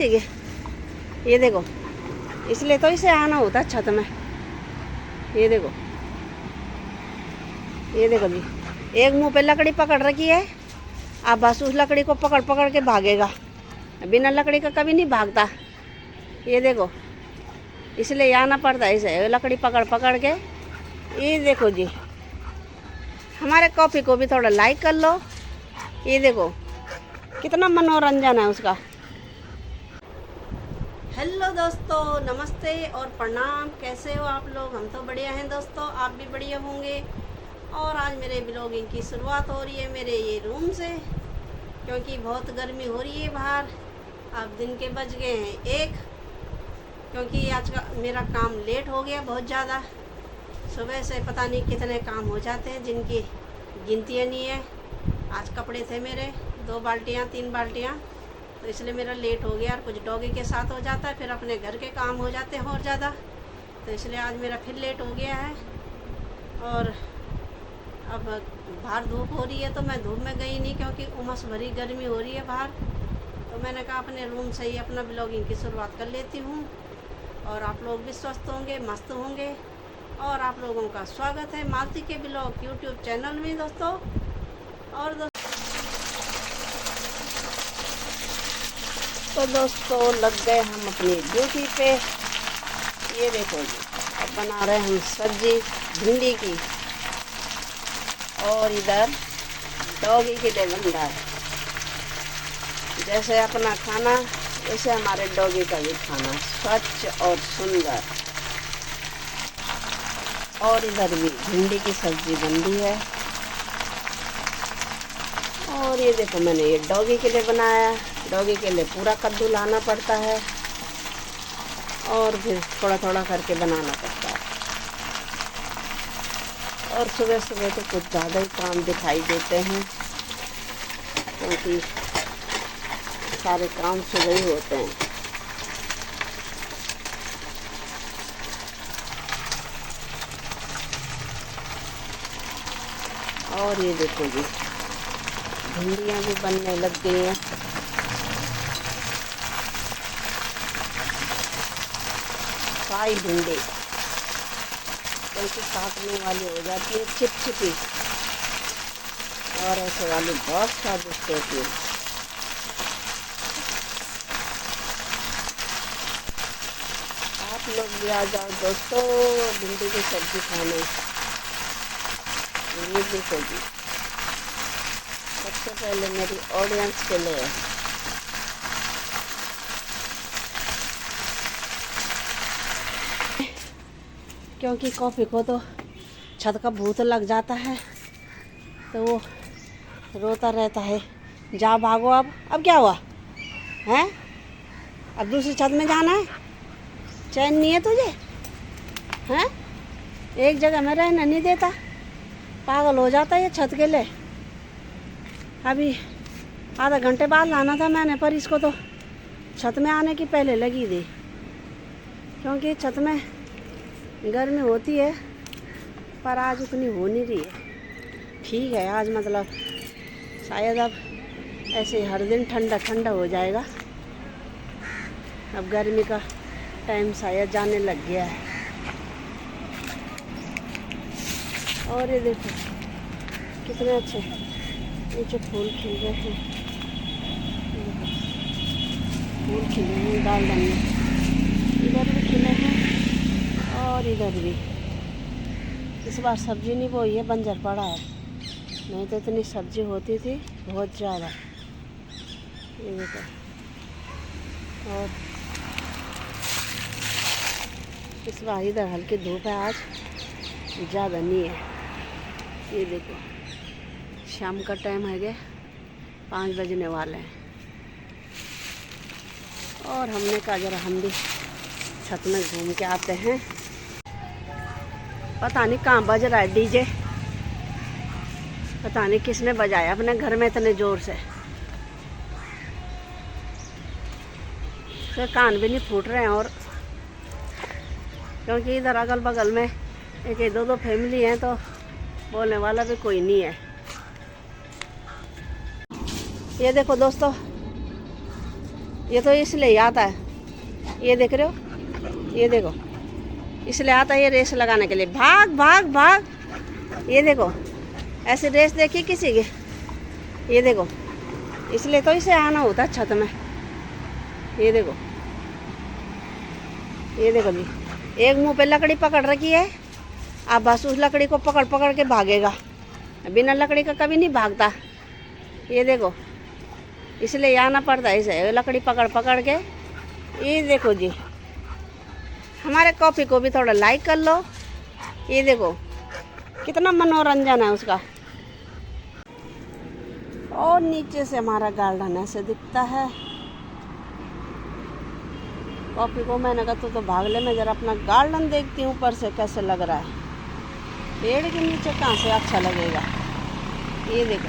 ठीक है, ये देखो, इसलिए तो इसे आना होता छत में। ये देखो, ये देखो जी, एक मुंह पे लकड़ी पकड़ रखी है। अब बस उस लकड़ी को पकड़ पकड़ के भागेगा, बिना लकड़ी का कभी नहीं भागता। ये देखो, इसलिए आना पड़ता है इसे लकड़ी पकड़ पकड़ के। ये देखो जी, हमारे कॉफ़ी को भी थोड़ा लाइक कर लो। ये देखो कितना मनोरंजन है उसका। हेलो दोस्तों, नमस्ते और प्रणाम। कैसे हो आप लोग? हम तो बढ़िया हैं दोस्तों, आप भी बढ़िया होंगे। और आज मेरे ब्लॉगिंग की शुरुआत हो रही है मेरे ये रूम से, क्योंकि बहुत गर्मी हो रही है बाहर। अब दिन के बज गए हैं 1, क्योंकि आज का मेरा काम लेट हो गया बहुत ज़्यादा। सुबह से पता नहीं कितने काम हो जाते हैं जिनकी गिनती नहीं है। आज कपड़े थे मेरे 2 बाल्टियाँ 3 बाल्टियाँ, तो इसलिए मेरा लेट हो गया। और कुछ डॉगी के साथ हो जाता है, फिर अपने घर के काम हो जाते हैं और ज़्यादा, तो इसलिए आज मेरा फिर लेट हो गया है। और अब बाहर धूप हो रही है तो मैं धूप में गई नहीं, क्योंकि उमस भरी गर्मी हो रही है बाहर। तो मैंने कहा अपने रूम से ही अपना ब्लॉगिंग की शुरुआत कर लेती हूँ। और आप लोग भी स्वस्थ होंगे, मस्त होंगे। और आप लोगों का स्वागत है मालती के ब्लॉग यूट्यूब चैनल में दोस्तों। और तो दोस्तों लग गए हम अपनी ड्यूटी पे। ये देखो जी, अब बना रहे हैं हम सब्जी भिंडी की, और इधर डॉगी के लिए बन रहा है। जैसे अपना खाना वैसे हमारे डॉगी का भी खाना, स्वच्छ और सुंदर। और इधर भी भिंडी की सब्जी बन रही है। और ये देखो, मैंने ये डॉगी के लिए बनाया। डॉगी के लिए पूरा कद्दू लाना पड़ता है और फिर थोड़ा थोड़ा करके बनाना पड़ता है। और सुबह सुबह तो कुछ ज़्यादा ही काम दिखाई देते हैं, क्योंकि सारे काम सुबह ही होते हैं। और ये देखो जी, भिंडियाँ भी बनने लग गई हैं। फ्राई भिंडी, क्योंकि काटने वाली हो जाती है चिपचिपी, और ऐसे वाली बहुत स्वादिष्ट होती है। आप लोग भी आ जाओ दोस्तों भिंडी की सब्जी खाने। ये देखो जी, सबसे पहले मेरी ऑडियंस के लिए क्योंकि कॉफ़ी को तो छत का भूत लग जाता है, तो वो रोता रहता है, जा भागो। अब क्या हुआ है? अब दूसरी छत में जाना है? चैन नहीं है तुझे? हैं? एक जगह में रहना नहीं देता, पागल हो जाता है ये छत के लिए। अभी आधा घंटे बाद लाना था मैंने, पर इसको तो छत में आने की पहले लगी थी, क्योंकि छत में गर्मी होती है, पर आज उतनी हो नहीं रही है। ठीक है, आज मतलब शायद अब ऐसे हर दिन ठंडा ठंडा हो जाएगा। अब गर्मी का टाइम शायद जाने लग गया है। और ये देखो कितने अच्छे नीचे फूल खिल रहे हैं। फूल खिले हैं दालदन में, इधर भी खिले हैं और इधर भी। इस बार सब्जी नहीं बोई है, बंजर पड़ा है, नहीं तो इतनी सब्जी होती थी बहुत ज़्यादा। ये देखो, और इस बार इधर हल्की धूप है, आज ज़्यादा नहीं है। ये देखो, शाम का टाइम है गया, 5 बजने वाले हैं। और हमने कहा जरा हम भी छत में घूम के आते हैं। पता नहीं कहाँ बज रहा है डीजे, पता नहीं किसने बजाया अपने घर में इतने ज़ोर से, फिर कान भी नहीं फूट रहे हैं। और क्योंकि इधर अगल बगल में 1-2 फैमिली हैं, तो बोलने वाला भी कोई नहीं है। ये देखो दोस्तों, ये तो इसलिए आता है, ये देख रहे हो, ये देखो, इसलिए आता है ये रेस लगाने के लिए, भाग भाग भाग। ये देखो ऐसे रेस देखी किसी की, ये देखो, इसलिए तो इसे आना होता है छत में। ये देखो, ये देखो जी, एक मुंह पे लकड़ी पकड़ रखी है, अब बस उस लकड़ी को पकड़ पकड़ के भागेगा, बिना लकड़ी का कभी नहीं भागता। ये देखो, इसलिए आना पड़ता है इसे लकड़ी पकड़ पकड़ के। ये देखो जी, हमारे कॉफ़ी को भी थोड़ा लाइक कर लो। ये देखो कितना मनोरंजन है उसका। और नीचे से हमारा गार्डन ऐसे दिखता है। कॉफ़ी को मैंने कहा तो भाग ले, मैं जरा अपना गार्डन देखती हूँ ऊपर से कैसे लग रहा है। पेड़ के नीचे कहाँ से अच्छा लगेगा। ये देखो,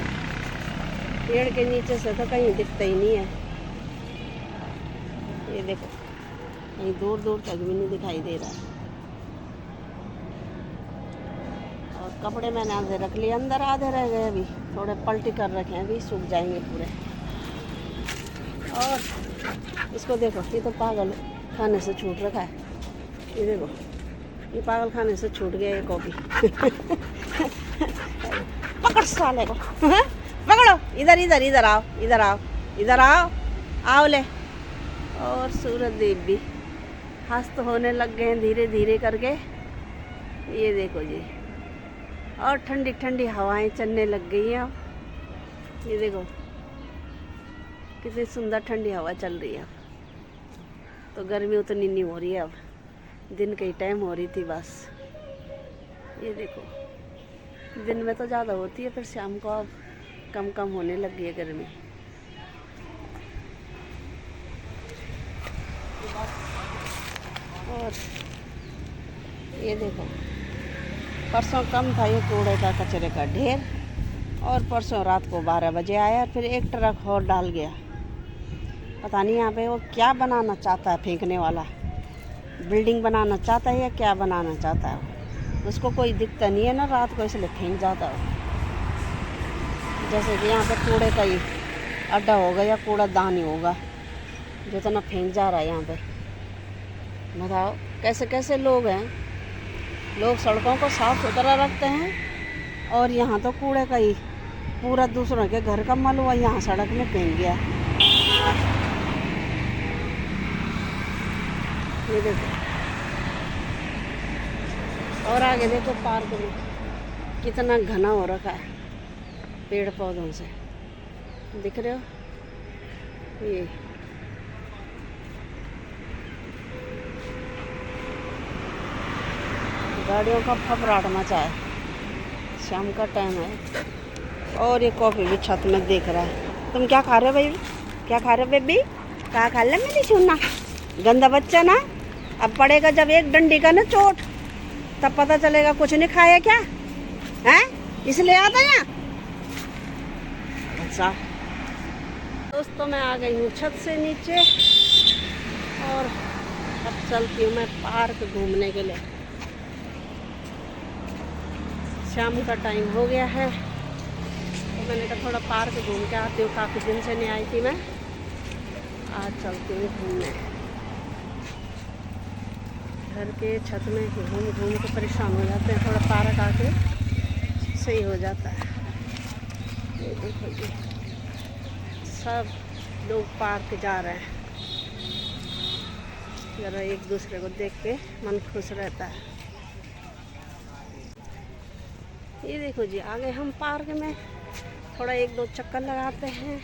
पेड़ के नीचे से तो कहीं दिखता ही नहीं है। ये देखो, कहीं दूर दूर तक भी नहीं दिखाई दे रहा है। और कपड़े मैंने आधे रख लिए, अंदर आधे रह गए, अभी थोड़े पलटी कर रखे हैं, अभी सूख जाएंगे पूरे। और इसको देखो, ये तो पागल खाने से छूट रखा है। ये देखो, ये पागल खाने से छूट गया ये कॉफ़ी। पकड़ साले को, पकड़ो, इधर इधर इधर आओ, इधर आओ, इधर आओ, आओ ले। और सूरज देव भी हस्त होने लग गए हैं धीरे धीरे करके। ये देखो जी, और ठंडी ठंडी हवाएं चलने लग गई हैं अब। ये देखो कितनी सुंदर ठंडी हवा चल रही है अब। तो गर्मी उतनी नहीं हो रही है अब, दिन के ही टाइम हो रही थी बस। ये देखो, दिन में तो ज़्यादा होती है, फिर शाम को अब कम कम होने लग गई है गर्मी। और ये देखो, परसों कम था ये कूड़े का कचरे का ढेर, और परसों रात को 12 बजे आया, फिर एक ट्रक और डाल गया। पता नहीं यहाँ पे वो क्या बनाना चाहता है फेंकने वाला, बिल्डिंग बनाना चाहता है या क्या बनाना चाहता है। उसको कोई दिखता नहीं है ना रात को, इसलिए फेंक जाता है। जैसे कि यहाँ पे कूड़े का ही अड्डा होगा या कूड़ादान ही होगा, जो इतना फेंक जा रहा है यहाँ पे। बताओ कैसे कैसे लोग हैं। लोग सड़कों को साफ सुथरा रखते हैं, और यहाँ तो कूड़े का ही पूरा दूसरों के घर का मलबा यहाँ सड़क में फेंक गया। ये देखो, और आगे देखो पार्क में कितना घना हो रखा है पेड़ पौधों से, दिख रहे हो। ये गाड़ियों का फफराट मचा है, शाम का टाइम है। और ये कॉफ़ी भी छत में देख रहा है। तुम क्या खा रहे हो भाई, क्या खा रहे हो बेबी, क्या खा ले मेरी सुनना, गंदा बच्चा ना। अब पड़ेगा जब एक डंडी का ना चोट, तब पता चलेगा कुछ नहीं खाया क्या है, इसलिए आता है। अच्छा दोस्तों, मैं आ गई हूँ छत से नीचे, और अब चलती हूँ मैं पार्क घूमने के लिए। शाम का टाइम हो गया है, तो मैंने कहा थोड़ा पार्क घूम के आती हूँ, काफ़ी दिन से नहीं आई थी मैं, आज चलती हूँ घूमने। घर के छत में घूम घूम के परेशान हो जाते हैं, थोड़ा पार्क आके सही हो जाता है। ये देखो जी, सब लोग पार्क जा रहे हैं, ज़रा एक दूसरे को देख के मन खुश रहता है। ये देखो जी, आगे हम पार्क में थोड़ा एक दो चक्कर लगाते हैं,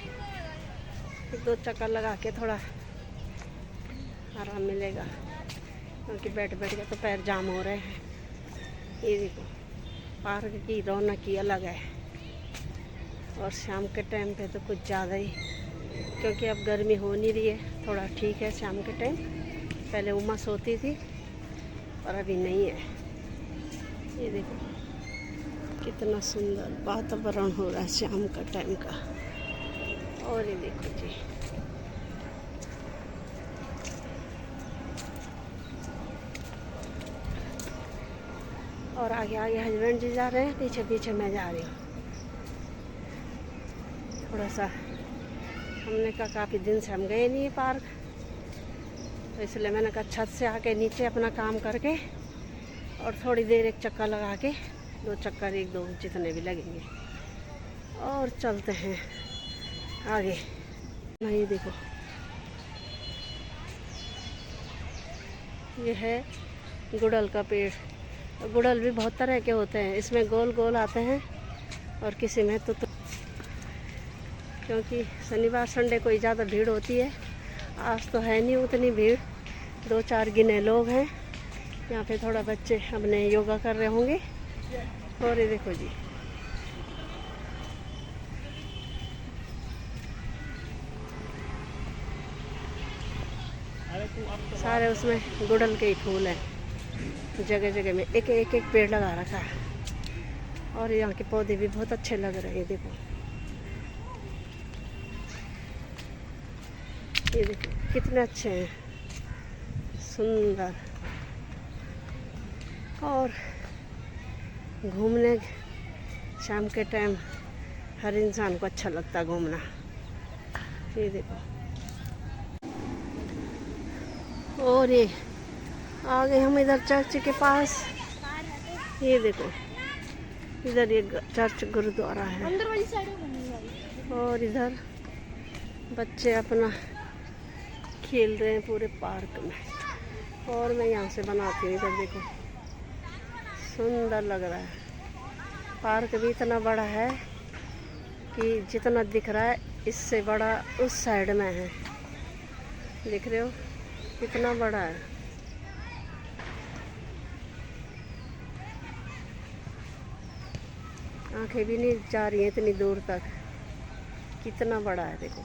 एक दो चक्कर लगा के थोड़ा आराम मिलेगा, क्योंकि बैठ बैठ के तो पैर जाम हो रहे हैं। ये देखो, पार्क की रौनक ही अलग है, और शाम के टाइम पे तो कुछ ज़्यादा ही, क्योंकि अब गर्मी हो नहीं रही है, थोड़ा ठीक है शाम के टाइम। पहले उमस होती थी और अभी नहीं है। ये देखो कितना सुंदर वातावरण हो रहा है शाम का टाइम का। और ये देखो जी, और आगे आगे हस्बैंड जी जा रहे हैं, पीछे पीछे मैं जा रही हूँ। थोड़ा सा हमने कहा काफ़ी दिन से हम गए नहीं पार्क, तो इसलिए मैंने कहा छत से आके नीचे अपना काम करके और थोड़ी देर एक चक्कर लगा के, 2 चक्कर 1-2 जितने भी लगेंगे, और चलते हैं आगे। ये देखो, ये है गुड़हल का पेड़। गुड़हल भी बहुत तरह के होते हैं, इसमें गोल गोल आते हैं और किसी में तो क्योंकि शनिवार संडे को ज़्यादा भीड़ होती है। आज तो है नहीं उतनी भीड़, 2-4 गिने लोग हैं यहाँ पे। थोड़ा बच्चे अपने योगा कर रहे होंगे। और ये देखो जी, सारे उसमें गुड़हल के ही फूल हैं, जगह जगह में एक एक पेड़ लगा रखा है। और यहाँ के पौधे भी बहुत अच्छे लग रहे हैं। देखो, ये देखो कितने अच्छे हैं, सुंदर। और घूमने शाम के टाइम हर इंसान को अच्छा लगता है घूमना। ये देखो, और ये आ गए हम इधर चर्च के पास। ये देखो, इधर ये चर्च गुरुद्वारा है, और इधर बच्चे अपना खेल रहे हैं पूरे पार्क में। और मैं यहाँ से बनाती हूँ। इधर देखो, सुंदर लग रहा है। पार्क भी इतना बड़ा है कि जितना दिख रहा है इससे बड़ा उस साइड में है। देख रहे हो कितना बड़ा है। आंखें भी नहीं जा रही हैं इतनी दूर तक, कितना बड़ा है। देखो,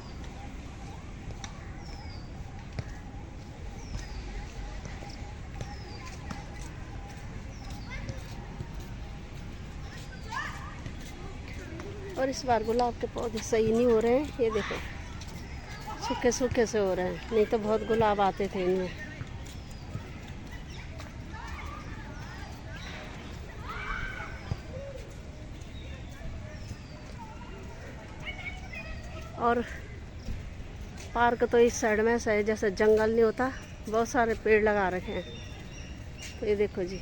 और इस बार गुलाब के पौधे सही नहीं हो रहे हैं। ये देखो, सूखे सूखे से हो रहे हैं, नहीं तो बहुत गुलाब आते थे इनमें। और पार्क तो इस साइड में ऐसा है जैसे जंगल नहीं होता, बहुत सारे पेड़ लगा रखे हैं। तो ये देखो जी,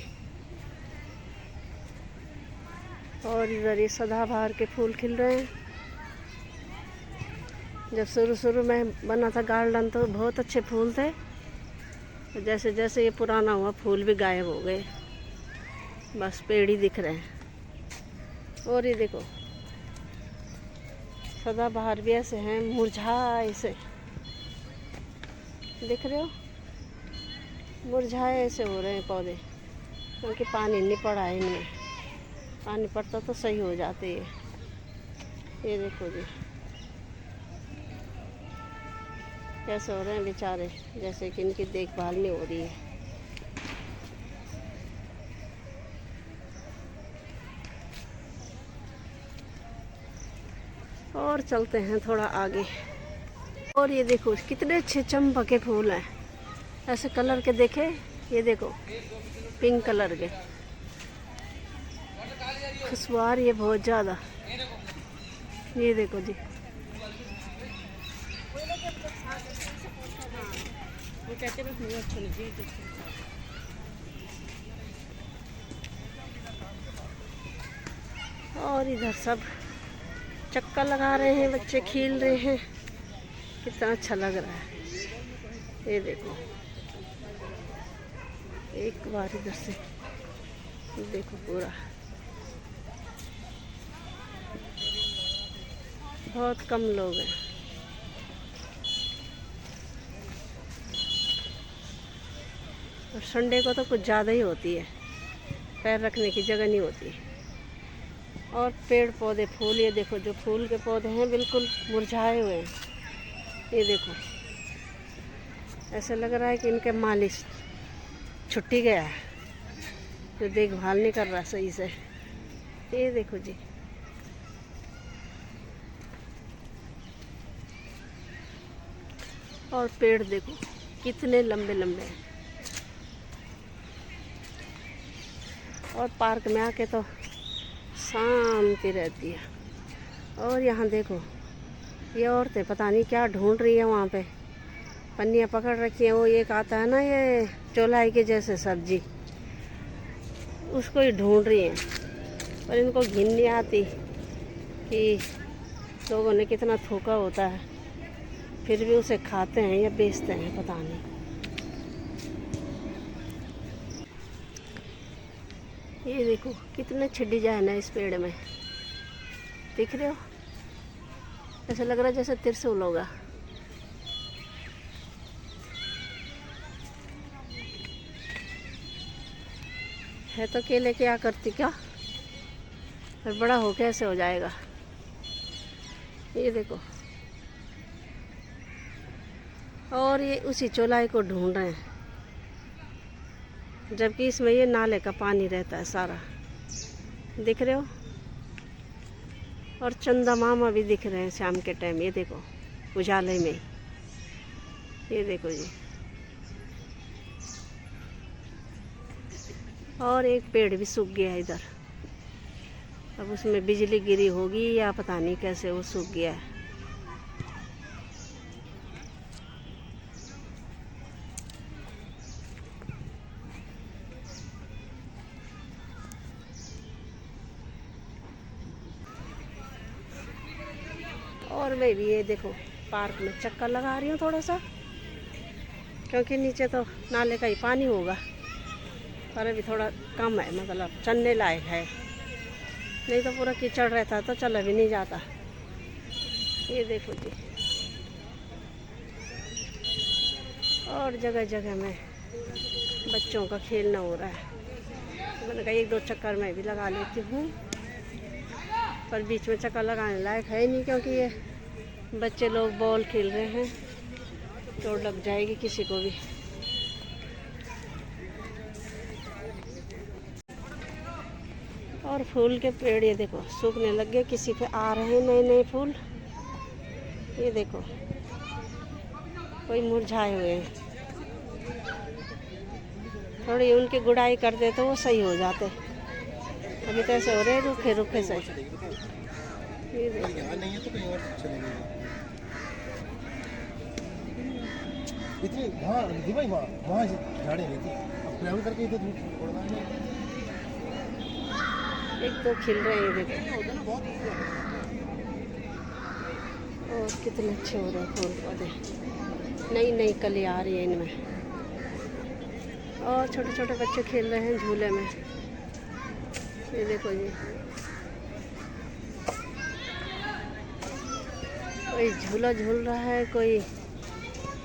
और इधर ये सदाबहार के फूल खिल रहे हैं। जब शुरू शुरू में बना था गार्डन तो बहुत अच्छे फूल थे, तो जैसे जैसे ये पुराना हुआ फूल भी गायब हो गए, बस पेड़ ही दिख रहे हैं। और ये देखो, सदाबहार भी ऐसे हैं मुरझाए से, देख रहे हो, मुरझाए ऐसे हो रहे हैं पौधे, क्योंकि पानी नहीं पड़ा है इनमें। पानी पड़ता तो सही हो जाते हैं। ये देखो जी कैसे हो रहे हैं बेचारे, जैसे कि इनकी देखभाल नहीं हो रही है। और चलते हैं थोड़ा आगे। और ये देखो कितने अच्छे चंपा के फूल हैं, ऐसे कलर के। देखे, ये देखो पिंक कलर के, खुशबू ये बहुत ज़्यादा। ये देखो जी, वो कहते हैं मुझे अच्छा लगे। और इधर सब चक्कर लगा रहे हैं, बच्चे खेल रहे हैं, कितना अच्छा लग रहा है। ये देखो, एक बार इधर से देखो, पूरा बहुत कम लोग हैं। और संडे को तो कुछ ज़्यादा ही होती है, पैर रखने की जगह नहीं होती। और पेड़ पौधे फूल, ये देखो जो फूल के पौधे हैं बिल्कुल मुरझाए हुए हैं। ये देखो, ऐसा लग रहा है कि इनके मालिक छुट्टी गया है, जो देखभाल नहीं कर रहा सही से। ये देखो जी, और पेड़ देखो कितने लंबे लंबे हैं। और पार्क में आके तो शांति रहती है। और यहाँ देखो ये औरतें पता नहीं क्या ढूंढ रही है वहाँ पे। पन्नियाँ पकड़ रखी हैं। वो एक आता है ना ये चौलाई के जैसे सब्जी, उसको ही ढूंढ रही हैं। पर इनको घिन नहीं आती कि लोगों ने कितना थूका होता है, फिर भी उसे खाते हैं या बेचते हैं, पता नहीं। ये देखो कितने अच्छे डिजाइन है इस पेड़ में, दिख रहे हो? ऐसा लग रहा है जैसे त्रिशूल होगा। है तो केले क्या करती क्या, पर बड़ा हो कैसे हो जाएगा। ये देखो, और ये उसी चौलाई को ढूंढ रहे हैं, जबकि इसमें ये नाले का पानी रहता है सारा, दिख रहे हो? और चंदा मामा भी दिख रहे हैं शाम के टाइम। ये देखो उजाले में, ये देखो जी। और एक पेड़ भी सूख गया इधर, अब उसमें बिजली गिरी होगी या पता नहीं कैसे वो सूख गया है। और मैं भी ये देखो पार्क में चक्कर लगा रही हूँ थोड़ा सा, क्योंकि नीचे तो नाले का ही पानी होगा, पर अभी थोड़ा कम है, मतलब चलने लायक है। नहीं तो पूरा कीचड़ रहता तो चला भी नहीं जाता। ये देखो जी, और जगह जगह में बच्चों का खेलना हो रहा है। मैंने कहा एक दो चक्कर मैं भी लगा लेती हूँ, पर बीच में चक्कर लगाने लायक है ही नहीं, क्योंकि ये बच्चे लोग बॉल खेल रहे हैं, चोट लग जाएगी किसी को भी। और फूल के पेड़ ये देखो सूखने लग गए, किसी पे आ रहे हैं नए नए फूल। ये देखो कोई मुरझाए हुए हैं, थोड़ी उनकी गुड़ाई कर दे तो वो सही हो जाते। अभी तो ऐसे हो रहे हैं रुखे रुखे से। ये देखो इतनी वहाँ झाड़े रहती, अब ट्रैवल करके इधर एक दो खिल रहे हैं, ये देखो। और कितने अच्छे हो रहे हैं फूल पौधे, नई नई कली आ रही है इनमें। और छोटे छोटे बच्चे खेल रहे हैं झूले में। ये देखो जी, कोई झूला झूल रहा है, कोई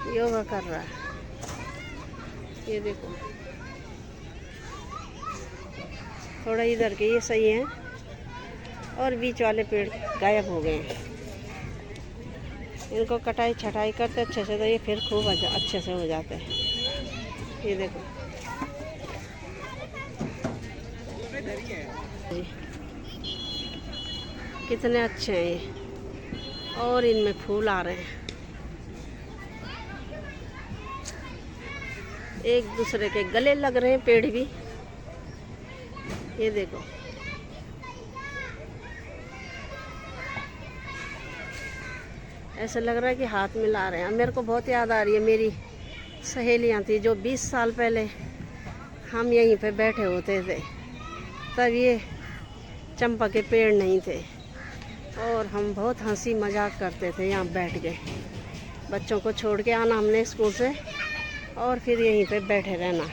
योगा कर रहा है। ये देखो थोड़ा इधर के ये सही है, और बीच वाले पेड़ गायब हो गए हैं। इनको कटाई छटाई करते अच्छे से तो ये फिर खूब अच्छे से हो जाते हैं। ये देखो जी, कितने अच्छे हैं ये, और इनमें फूल आ रहे हैं। एक दूसरे के गले लग रहे हैं पेड़ भी। ये देखो ऐसा लग रहा है कि हाथ मिला रहे हैं। मेरे को बहुत याद आ रही है, मेरी सहेलियां थी जो 20 साल पहले हम यहीं पे बैठे होते थे, तब ये चंपा के पेड़ नहीं थे, और हम बहुत हंसी मजाक करते थे यहाँ बैठ के। बच्चों को छोड़ के आना हमने स्कूल से, और फिर यहीं पे बैठे रहना।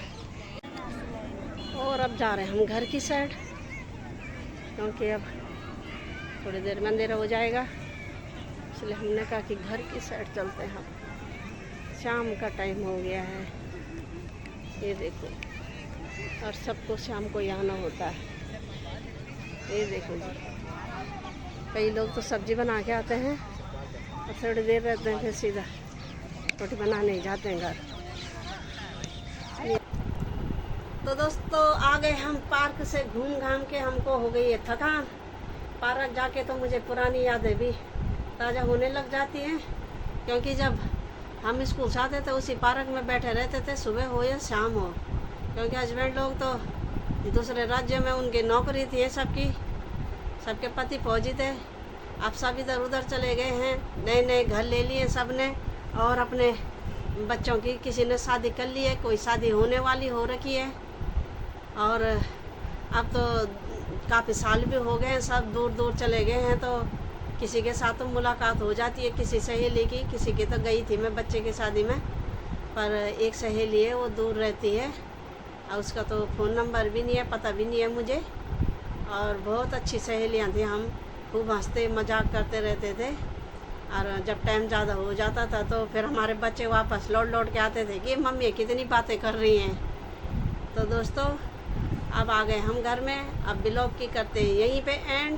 और अब जा रहे हैं हम घर की साइड, क्योंकि अब थोड़ी देर में अंधेरा हो जाएगा, इसलिए हमने कहा कि घर की साइड चलते हैं। हम शाम का टाइम हो गया है, ये देखो, और सबको शाम को आना होता है। ये देखो जी, कई लोग तो सब्जी बना के आते हैं और थोड़ी देर रहते हैं, फिर सीधा रोटी बनाने जाते हैं घर। तो दोस्तों आ गए हम पार्क से घूम घाम के, हमको हो गई है थकान। पार्क जाके तो मुझे पुरानी यादें भी ताज़ा होने लग जाती हैं, क्योंकि जब हम स्कूल से आते थे उसी पार्क में बैठे रहते थे, सुबह हो या शाम हो, क्योंकि हस्बैंड लोग तो दूसरे राज्य में उनकी नौकरी थी सबकी, सबके पति फौजी थे, अब सब इधर उधर चले गए हैं, नए नए घर ले लिए सब ने, और अपने बच्चों की किसी ने शादी कर ली है, कोई शादी होने वाली हो रखी है। और अब तो काफ़ी साल भी हो गए हैं, सब दूर दूर चले गए हैं, तो किसी के साथ तो मुलाकात हो जाती है, किसी सहेली की, किसी की तो गई थी मैं बच्चे की शादी में, पर एक सहेली है वो दूर रहती है और उसका तो फ़ोन नंबर भी नहीं है, पता भी नहीं है मुझे। और बहुत अच्छी सहेलियाँ थी, हम खूब हंसते मजाक करते रहते थे। और जब टाइम ज़्यादा हो जाता था तो फिर हमारे बच्चे वापस लौट लौट के आते थे कि मम्मी कितनी बातें कर रही हैं। तो दोस्तों अब आ गए हम घर में, अब ब्लॉग की करते हैं यहीं पे एंड,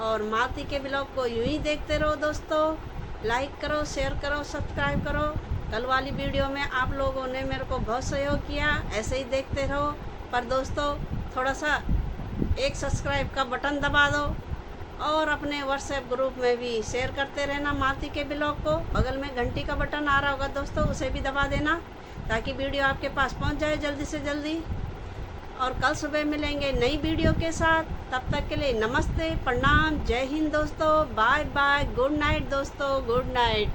और मालती के ब्लॉग को यूं ही देखते रहो दोस्तों। लाइक करो, शेयर करो, सब्सक्राइब करो। कल वाली वीडियो में आप लोगों ने मेरे को बहुत सहयोग किया, ऐसे ही देखते रहो। पर दोस्तों थोड़ा सा एक सब्सक्राइब का बटन दबा दो, और अपने व्हाट्सएप ग्रुप में भी शेयर करते रहना मालती के ब्लॉग को। बगल में घंटी का बटन आ रहा होगा दोस्तों, उसे भी दबा देना ताकि वीडियो आपके पास पहुंच जाए जल्दी से जल्दी। और कल सुबह मिलेंगे नई वीडियो के साथ, तब तक के लिए नमस्ते, प्रणाम, जय हिंद दोस्तों, बाय बाय, गुड नाइट दोस्तों, गुड नाइट।